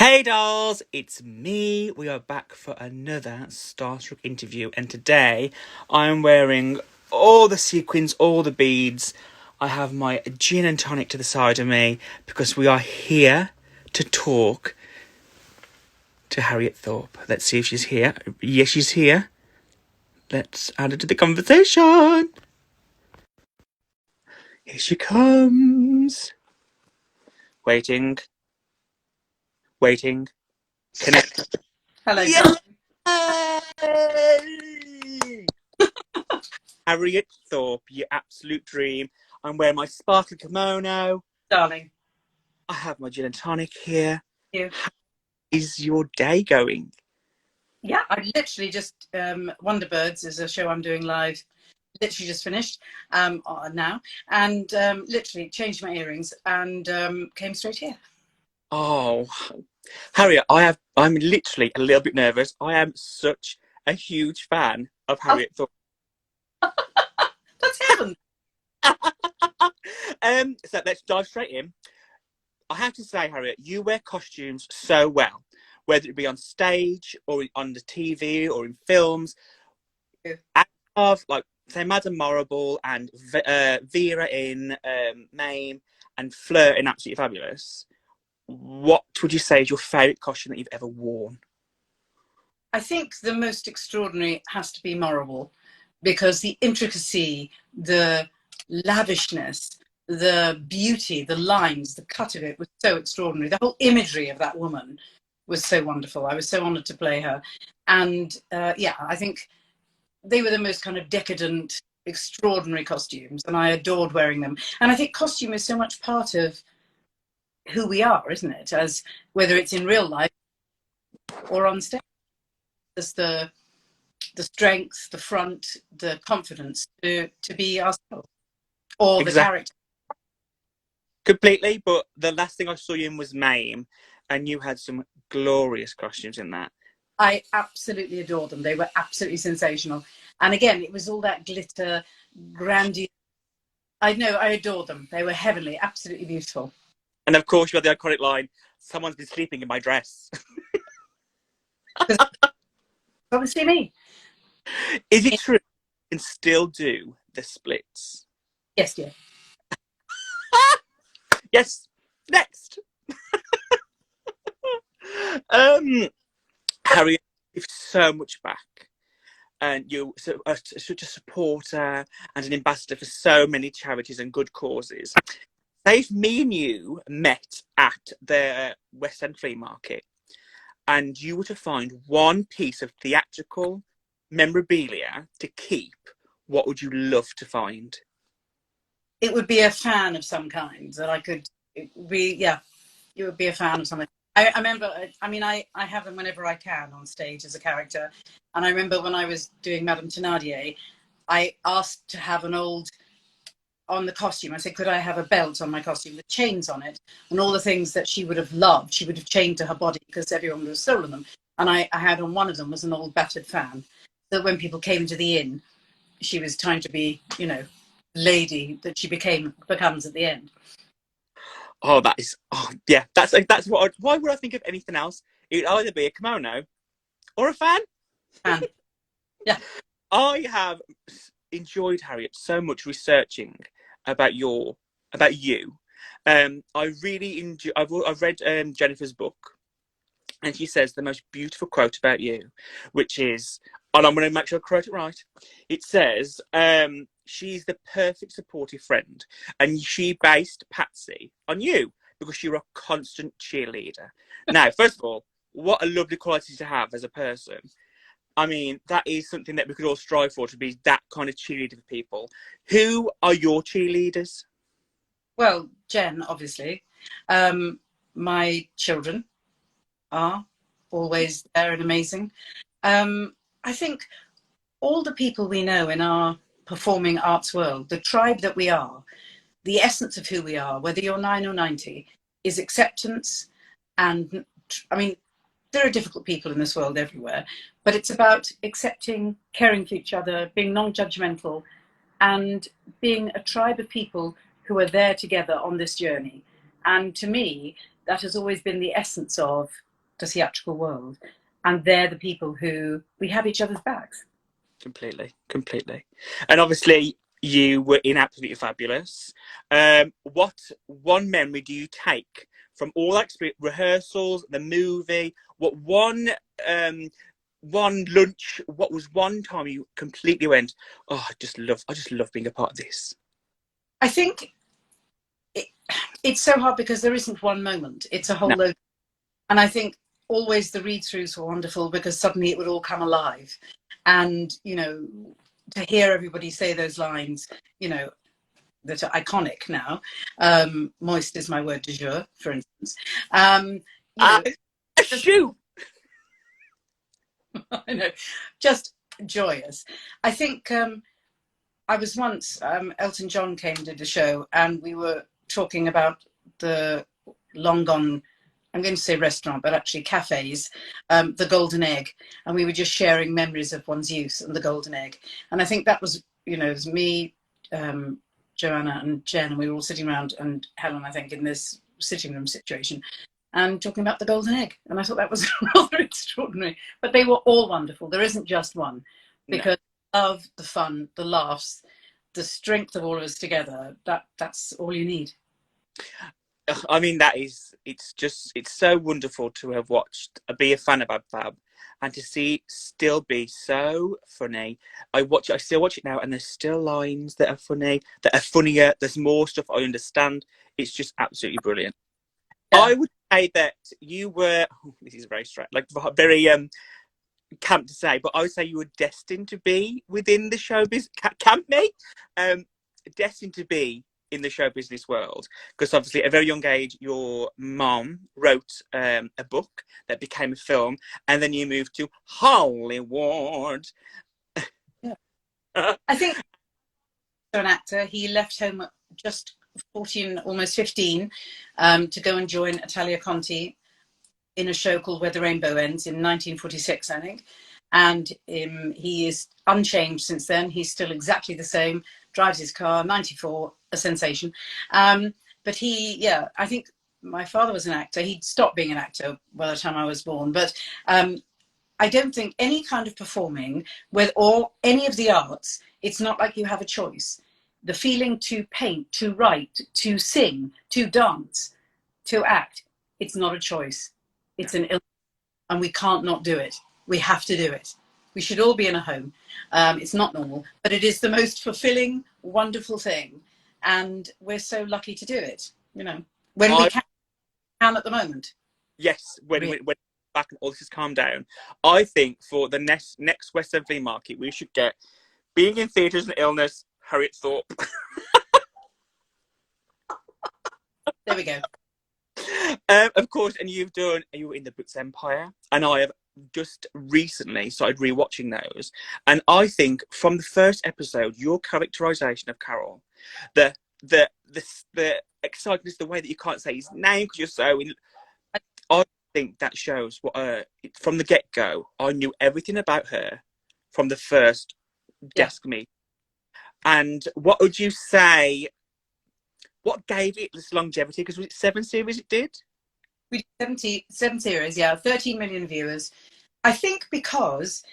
Hey dolls, it's me. We are back for another StarrStruck interview, and today I'm wearing all the sequins, all the beads. I have my gin and tonic to the side of me because we are here to talk to Harriet Thorpe. Let's see if she's here. Yes, she's here. Let's add her to the conversation. Here she comes. Waiting. Connect. Hello. Yay! Harriet Thorpe, you absolute dream. I'm wearing my sparkly kimono. Darling. I have my gin and tonic here. You. How is your day going? Yeah, I literally just Wonderbirds is a show I'm doing live. Literally just finished now, and literally changed my earrings and came straight here. Oh, Harriet, I'm literally a little bit nervous. I am such a huge fan of Harriet Thorpe. That's heaven. So let's dive straight in. I have to say, Harriet, you wear costumes so well, whether it be on stage or on the TV or in films. I love, like, say, Madame Morrible and Vera in Mame and Fleur in Absolutely Fabulous. What would you say is your favourite costume that you've ever worn? I think the most extraordinary has to be Morrible, because the intricacy, the lavishness, the beauty, the lines, the cut of it was so extraordinary. The whole imagery of that woman was so wonderful. I was so honoured to play her. And I think they were the most kind of decadent, extraordinary costumes, and I adored wearing them. And I think costume is so much part of who we are, isn't it? As whether it's in real life or on stage. There's the strength, the front, the confidence to be ourselves or the character. Completely, but the last thing I saw you in was Mame, and you had some glorious costumes in that. I absolutely adore them. They were absolutely sensational. And again, it was all that glitter, grandiose. I know, I adore them. They were heavenly, absolutely beautiful. And of course, you had the iconic line, "Someone's been sleeping in my dress." Obviously me. Is it true you can still do the splits? Yes, dear. Yes. Next. Harriet, you've so much back, and you're such a supporter and an ambassador for so many charities and good causes. Say if me and you met at the West End Flea Market, and you were to find one piece of theatrical memorabilia to keep, what would you love to find? It would be a fan of some kind that I could be. Yeah, it would be a fan of something. I remember, I mean, I have them whenever I can on stage as a character. And I remember when I was doing Madame Thénardier, I asked to have an old, on the costume, I said, could I have a belt on my costume with chains on it? And all the things that she would have loved, she would have chained to her body because everyone would have stolen them. And I had on one of them was an old battered fan. So that when people came into the inn, she was trying to be, lady that she becomes at the end. Oh, yeah, that's what. Why would I think of anything else? It would either be a kimono or a fan. Yeah. I have enjoyed, Harriet, so much researching about you. I really enjoy. I've read Jennifer's book, and she says the most beautiful quote about you, which is, and I'm going to make sure I quote it right. It says, she's the perfect supportive friend, and she based Patsy on you because you're a constant cheerleader. Now, first of all, what a lovely quality to have as a person. I mean, that is something that we could all strive for, to be that kind of cheerleader for people. Who are your cheerleaders? Well, Jen, obviously. My children are always there and amazing. I think all the people we know in our performing arts world, the tribe that we are, the essence of who we are, whether you're 9 or 90, is acceptance. And I mean, there are difficult people in this world everywhere, but it's about accepting, caring for each other, being non-judgmental, and being a tribe of people who are there together on this journey. And to me, that has always been the essence of the theatrical world, and they're the people who we have each other's backs. Completely, completely. And obviously, you were in Absolutely Fabulous. What one memory do you take from all that experience, rehearsals, the movie? What one lunch? What was one time you completely went, oh, I just love being a part of this. I think it's so hard because there isn't one moment. It's a whole No, load. And I think always the read-throughs were wonderful because suddenly it would all come alive. And, to hear everybody say those lines, that are iconic now. Moist is my word du jour, for instance. You know, just, shoot. I know, just joyous. I think I was once, Elton John came to the show and we were talking about the long gone, I'm going to say restaurant, but actually cafes, the Golden Egg. And we were just sharing memories of one's youth and the Golden Egg. And I think that was, it was me, Joanna and Jen, and we were all sitting around, and Helen, I think, in this sitting room situation, and talking about the Golden Egg. And I thought that was rather extraordinary. But they were all wonderful. There isn't just one, because of the fun, the laughs, the strength of all of us together, that's all you need. I mean, it's so wonderful to have watched, be a fan of Ab Fab, and to see it still be so funny. I still watch it now, and there's still lines that are funny, that are funnier. There's more stuff I understand. It's just absolutely brilliant. Yeah. I would say that you were, this is very straight, like very camp to say, but I would say you were destined to be within the showbiz, camp me, destined to be in the show business world, because obviously at a very young age your mom wrote a book that became a film, and then you moved to Hollywood. Yeah. I think an actor, he left home at just 14, almost 15, to go and join Italia Conti in a show called Where the Rainbow Ends in 1946, I think. And he is unchanged since then. He's still exactly the same, drives his car, 94, a sensation. But I think my father was an actor. He'd stopped being an actor by the time I was born. But I don't think any kind of performing or any of the arts, it's not like you have a choice. The feeling to paint, to write, to sing, to dance, to act, it's not a choice. It's an illness, and we can't not do it. We have to do it. We should all be in a home. It's not normal, but it is the most fulfilling, wonderful thing. And we're so lucky to do it, when we can at the moment. Yes, when back and all this has calmed down. I think for the next West End Flea Market, we should get Being in Theatres and Illness, Harriet Thorpe. There we go. Of course, and you were in the Boots Empire, and I have just recently started rewatching those, and I think from the first episode, your characterization of Carol, the excitement, the way that you can't say his name because you're so in, I think that shows what from the get-go, I knew everything about her from the first desk meet. And what would you say? What gave it this longevity? Because was it 7 series it did? We did 7 series, 13 million viewers. I think because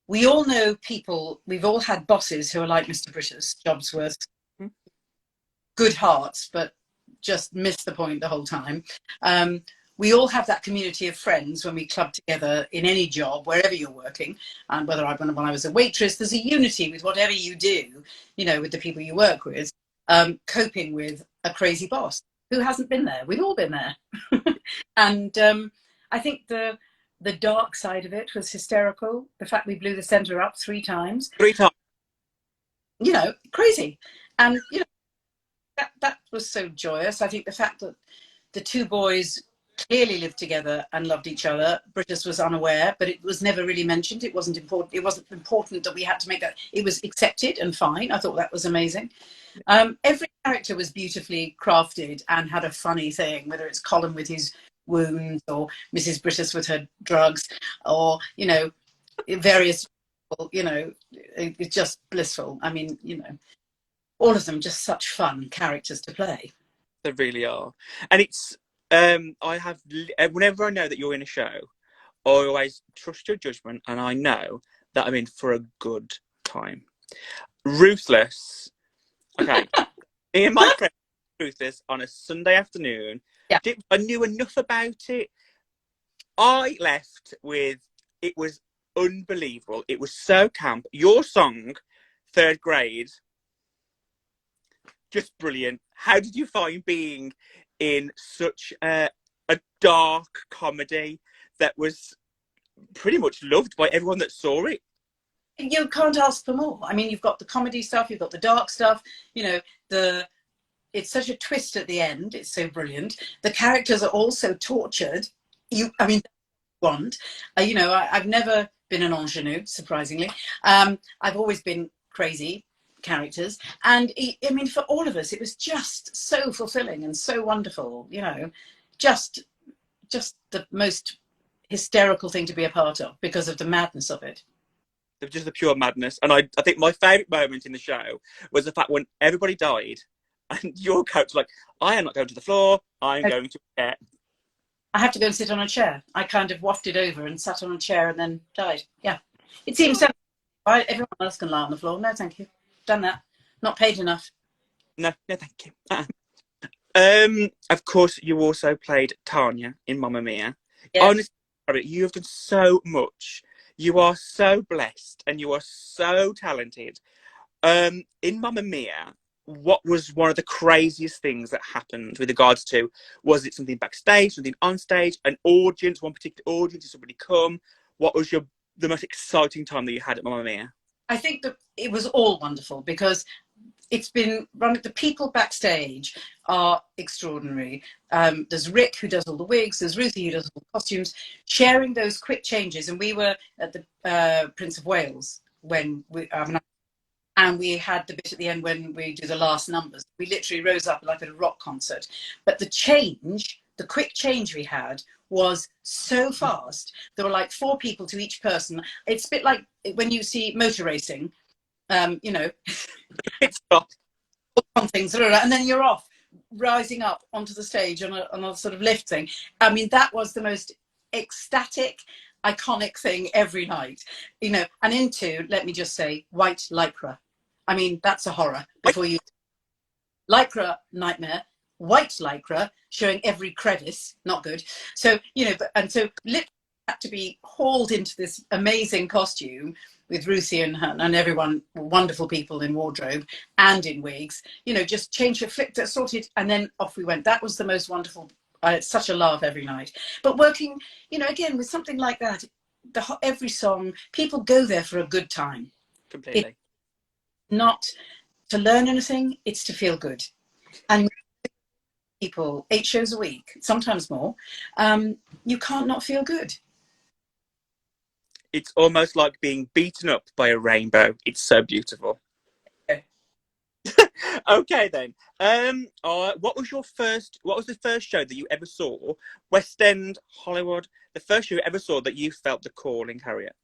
we all know people, we've all had bosses who are like Mr. British, Jobsworth, good hearts, but just miss the point the whole time. We all have that community of friends when we club together in any job, wherever you're working. And when I was a waitress, there's a unity with whatever you do, with the people you work with. Coping with a crazy boss who hasn't been there. We've all been there. And I think the dark side of it was hysterical. The fact we blew the centre up 3 times. 3 times. Crazy. And, that was so joyous. I think the fact that the 2 boys clearly lived together and loved each other. Britus was unaware, but it was never really mentioned. It wasn't important. It wasn't important that we had to make that. It was accepted and fine. I thought that was amazing. Every character was beautifully crafted and had a funny thing, whether it's Colin with his wounds or Mrs. Britus with her drugs, or various people. It's just blissful. I mean, all of them just such fun characters to play. They really are, and it's I have, whenever I know that you're in a show, I always trust your judgment, and I know that I'm in for a good time. Ruthless. Okay, me and my friend Ruthless on a Sunday afternoon. Yeah. I knew enough about it. I left with, it was unbelievable. It was so camp. Your song, Third Grade, just brilliant. How did you find being in such a dark comedy that was pretty much loved by everyone that saw it? You can't ask for more. I mean, you've got the comedy stuff, you've got the dark stuff, you know, it's such a twist at the end. It's so brilliant. The characters are also tortured. I mean, want. I've never been an ingenue, surprisingly. I've always been crazy characters. And I mean, for all of us, it was just so fulfilling and so wonderful, just the most hysterical thing to be a part of because of the madness of it. Just the pure madness. And I think my favourite moment in the show was the fact when everybody died and your coach was like, I am not going to the floor, I'm going to a chair. I have to go and sit on a chair. I kind of wafted over and sat on a chair and then died. Yeah. It seems sensible. Right? Everyone else can lie on the floor. No, thank you. Done that. Not paid enough. No, thank you. Of course, you also played Tanya in Mamma Mia. Yes. Honestly, you have done so much. You are so blessed and you are so talented. In Mamma Mia, what was one of the craziest things that happened with regards to, was it something backstage, something on stage, an audience, one particular audience, did somebody come? What was the most exciting time that you had at Mamma Mia? I think that it was all wonderful because it's been run. The people backstage are extraordinary. There's Rick who does all the wigs. There's Ruthie who does all the costumes, sharing those quick changes. And we were at the Prince of Wales when and we had the bit at the end when we do the last numbers. We literally rose up like at a rock concert. But the quick change we had was so fast. There were like 4 people to each person. It's a bit like when you see motor racing, It's not. on things, and then you're off, rising up onto the stage on a sort of lift thing. I mean, that was the most ecstatic, iconic thing every night, and into, let me just say, white lycra. I mean, that's a horror. Before you, lycra nightmare, white lycra showing every crevice, not good. So, so literally had to be hauled into this amazing costume with Ruthie and everyone, wonderful people in wardrobe and in wigs, just change your flick, sorted, and then off we went. That was the most wonderful, such a laugh every night. But working, again, with something like that, every song, people go there for a good time. Completely. It's not to learn anything, it's to feel good. And people, 8 shows a week, sometimes more, you can't not feel good. It's almost like being beaten up by a rainbow. It's so beautiful. Okay. Okay then. What was the first show that you ever saw? West End, Hollywood. The first show you ever saw that you felt the calling, Harriet?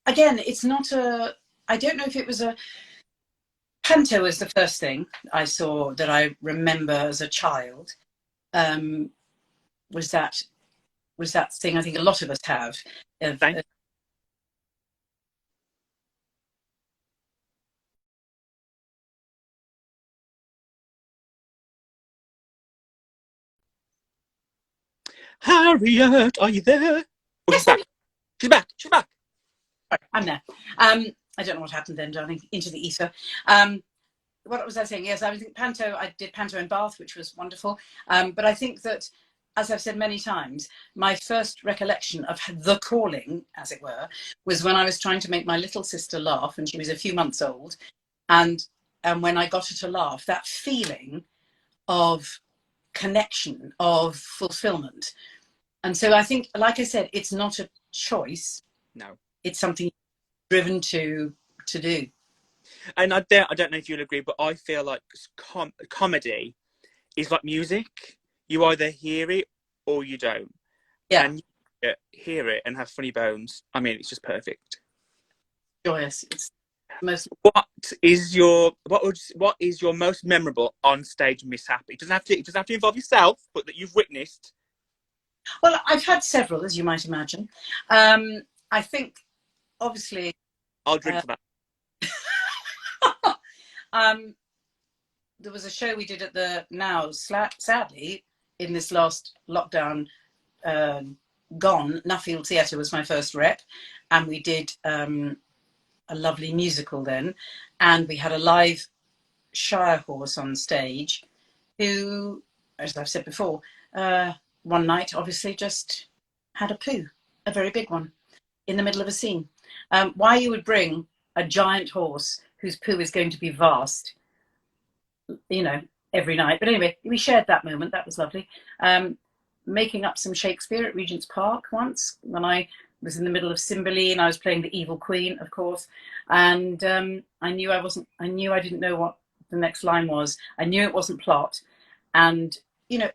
Again, it's not I don't know if it was Panto was the first thing I saw that I remember as a child. Was that thing I think a lot of us have. Harriet, are you there? Oh, she's back. She's back. She's back. Right, I'm there. I don't know what happened then, darling. Into the ether. What was I saying? Yes, I think Panto. I did Panto in Bath, which was wonderful. But I think that, as I've said many times, my first recollection of the calling, as it were, was when I was trying to make my little sister laugh, and she was a few months old, and when I got her to laugh, that feeling of connection, of fulfillment. And so I think, like I said, it's not a choice. No. It's something you're driven to do. And I don't know if you'll agree, but I feel like comedy is like music. You either hear it or you don't. Yeah. And you hear it and have funny bones. I mean, it's just perfect. Joyous. most. What is your most memorable on stage mishap? It doesn't have to involve yourself, but that you've witnessed. Well, I've had several, as you might imagine. I think, obviously, I'll drink for that. um, there was a show we did at the Now, sadly, in this last lockdown gone. Nuffield Theatre was my first rep, and we did a lovely musical then, and we had a live Shire horse on stage who, as I've said before, one night obviously just had a poo, a very big one, in the middle of a scene. Why you would bring a giant horse whose poo is going to be vast, you know, every night. But anyway, we shared that moment. That was lovely. Making up some Shakespeare at Regent's Park once when I was in the middle of Cymbeline. I was playing the evil queen, of course, and I knew I didn't know what the next line was. I knew it wasn't plot, and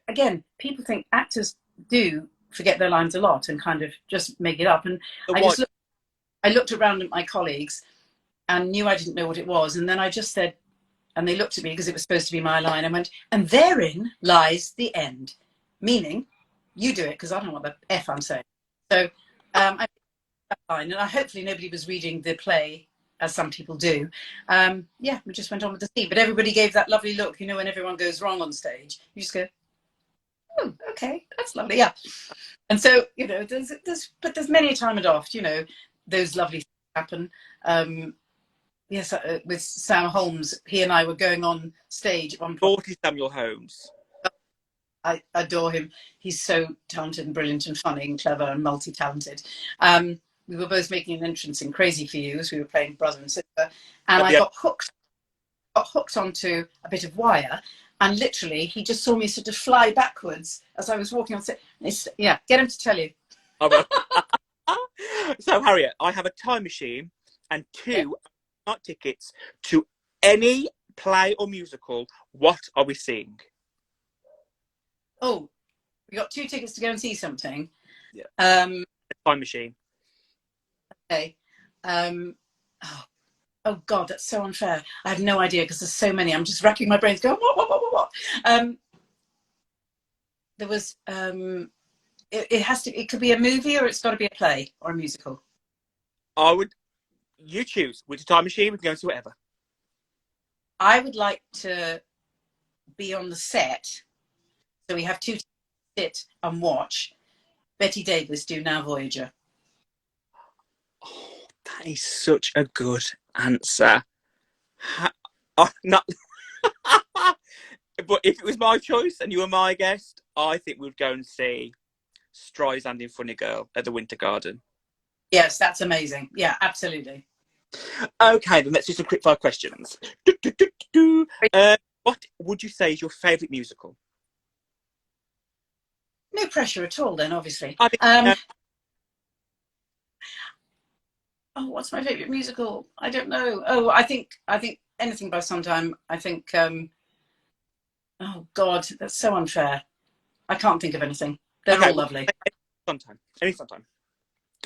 again, people think actors do forget their lines a lot and kind of just make it up. And I looked around at my colleagues and knew I didn't know what it was, and then I just said, and they looked at me because it was supposed to be my line. I went, and therein lies the end, meaning you do it because I don't know what the F I'm saying. So I that line, and hopefully nobody was reading the play as some people do. Yeah, we just went on with the scene, but everybody gave that lovely look. When everyone goes wrong on stage, you just go, oh, okay, that's lovely, yeah. And so there's many a time and oft, those lovely things happen. Yes, with Sam Holmes, he and I were going on stage at one point. 40 Samuel Holmes. I adore him. He's so talented and brilliant and funny and clever and multi-talented. We were both making an entrance in Crazy for You as we were playing brother and sister, and I got hooked onto a bit of wire, and literally he just saw me sort of fly backwards as I was walking on stage. Yeah, get him to tell you. Oh, well. So Harriet, I have a time machine and 2 tickets to any play or musical. What are we seeing? Oh, we got 2 tickets to go and see something. Yeah. Time machine. Okay. Oh God, that's so unfair. I have no idea because there's so many. I'm just racking my brains going, what? There was, it could be a movie or it's got to be a play or a musical. You choose. With the time machine, we can go and see whatever. I would like to be on the set. So we have 2 to sit and watch Betty Davis do Now Voyager. Oh, that is such a good answer. Not, but if it was my choice and you were my guest, I think we'd go and see Streisand in Funny Girl at the Winter Garden. Yes, that's amazing. Yeah, absolutely. Okay, then let's do some quick fire questions. What would you say is your favourite musical? No pressure at all, then, obviously. What's my favourite musical? I don't know. Oh, I think anything by Sondheim. I think. Oh God, that's so unfair. I can't think of anything. They're all lovely. Any sometime.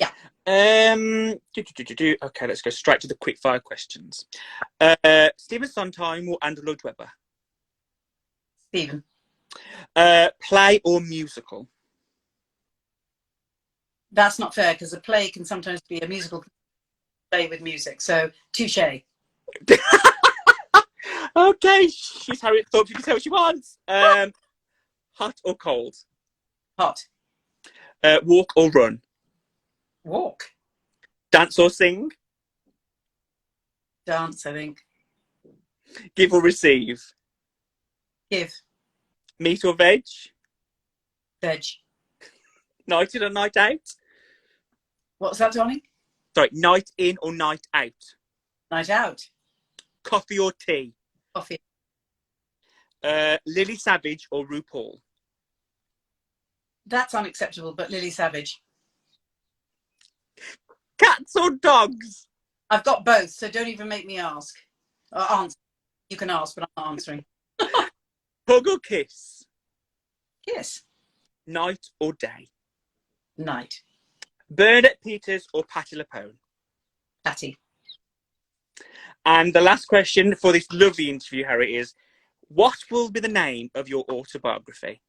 Yeah. Okay, let's go straight to the quick fire questions. Stephen Sondheim or Andrew Lloyd Webber? Stephen. Play or musical? That's not fair because a play can sometimes be a musical play with music. So touche. Okay, she's Harriet Thorpe. She can say what she wants. Hot or cold? Hot. Walk or run? Walk. Dance or sing? Dance, I think. Give or receive? Give. Meat or veg? Veg. Night in or night out? What's that, darling? Sorry, night in or night out? Night out. Coffee or tea? Coffee. Lily Savage or RuPaul? That's unacceptable, but Lily Savage. Cats or dogs? I've got both, so don't even make me ask. Or answer. You can ask, but I'm not answering. Hug or kiss? Kiss. Night or day? Night. Bernadette Peters or Patti LuPone? Patty. And the last question for this lovely interview, Harriet, is what will be the name of your autobiography?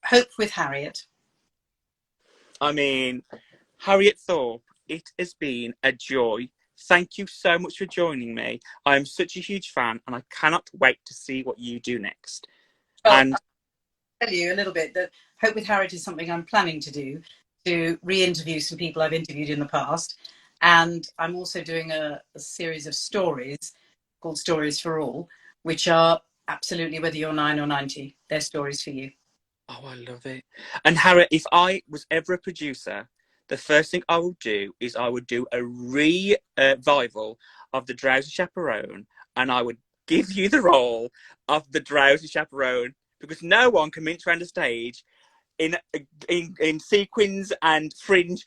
Hope with Harriet. I mean, Harriet Thorpe, it has been a joy. Thank you so much for joining me. I'm such a huge fan and I cannot wait to see what you do next. Well, And I'll tell you a little bit that Hope with Harriet is something I'm planning to do, to re-interview some people I've interviewed in the past. And I'm also doing a series of stories called Stories for All, which are absolutely, whether you're 9 or 90, they're stories for you. oh, I love it. And Harriet, if I was ever a producer, the first thing I would do is I would do a revival of The Drowsy Chaperone, and I would give you the role of the Drowsy Chaperone because no one can mince around the stage in sequins and fringe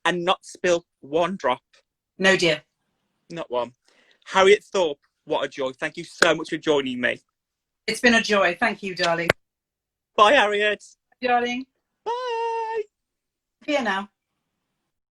and not spill one drop. No, dear. Not one. Harriet Thorpe, what a joy. Thank you so much for joining me. It's been a joy. Thank you, darling. Bye, Harriet. Darling. Bye. Here now.